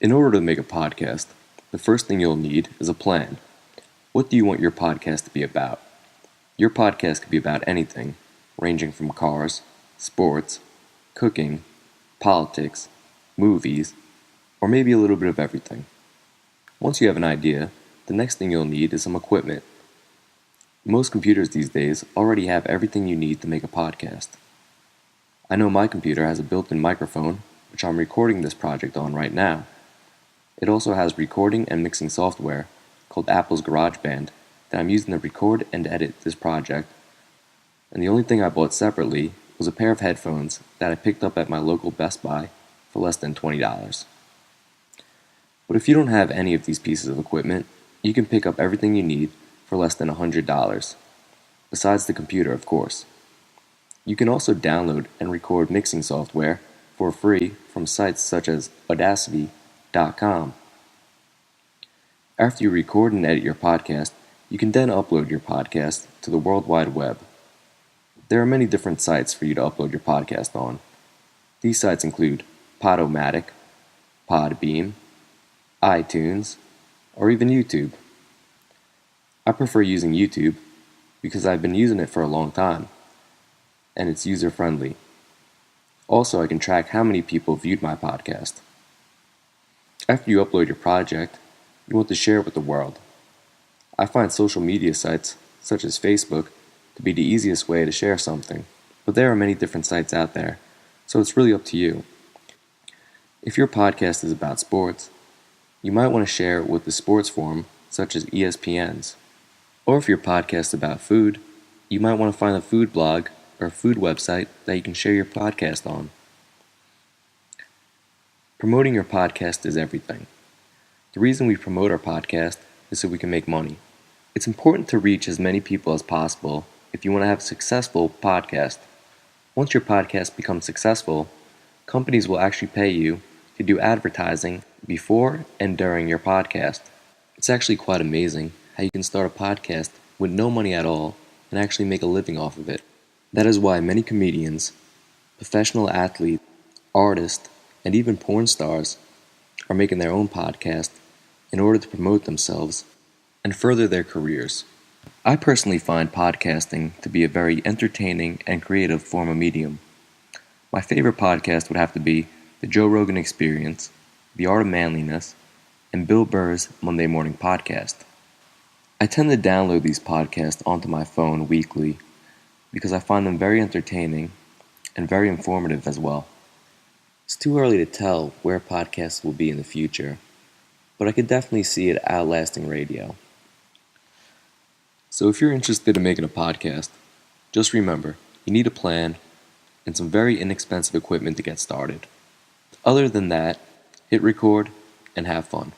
In order to make a podcast, the first thing you'll need is a plan. What do you want your podcast to be about? Your podcast could be about anything, ranging from cars, sports, cooking, politics, movies, or maybe a little bit of everything. Once you have an idea, the next thing you'll need is some equipment. Most computers these days already have everything you need to make a podcast. I know my computer has a built-in microphone, which I'm recording this project on right now. It also has recording and mixing software called Apple's GarageBand that I'm using to record and edit this project. And the only thing I bought separately was a pair of headphones that I picked up at my local Best Buy for less than $20. But if you don't have any of these pieces of equipment, you can pick up everything you need for less than $100, besides the computer, of course. You can also download and record mixing software for free from sites such as Audacity.com. After you record and edit your podcast, you can then upload your podcast to the World Wide Web. There are many different sites for you to upload your podcast on. These sites include Podomatic, Podbean, iTunes, or even YouTube. I prefer using YouTube because I've been using it for a long time, and it's user-friendly. Also, I can track how many people viewed my podcast. After you upload your project, you want to share it with the world. I find social media sites, such as Facebook, to be the easiest way to share something, but there are many different sites out there, so it's really up to you. If your podcast is about sports, you might want to share it with the sports forum, such as ESPN's. Or if your podcast is about food, you might want to find a food blog or food website that you can share your podcast on. Promoting your podcast is everything. The reason we promote our podcast is so we can make money. It's important to reach as many people as possible if you want to have a successful podcast. Once your podcast becomes successful, companies will actually pay you to do advertising before and during your podcast. It's actually quite amazing how you can start a podcast with no money at all and actually make a living off of it. That is why many comedians, professional athletes, artists, and even porn stars are making their own podcast in order to promote themselves and further their careers. I personally find podcasting to be a very entertaining and creative form of medium. My favorite podcast would have to be The Joe Rogan Experience, The Art of Manliness, and Bill Burr's Monday Morning Podcast. I tend to download these podcasts onto my phone weekly because I find them very entertaining and very informative as well. It's too early to tell where podcasts will be in the future, but I could definitely see it outlasting radio. So if you're interested in making a podcast, just remember, you need a plan and some very inexpensive equipment to get started. Other than that, hit record and have fun.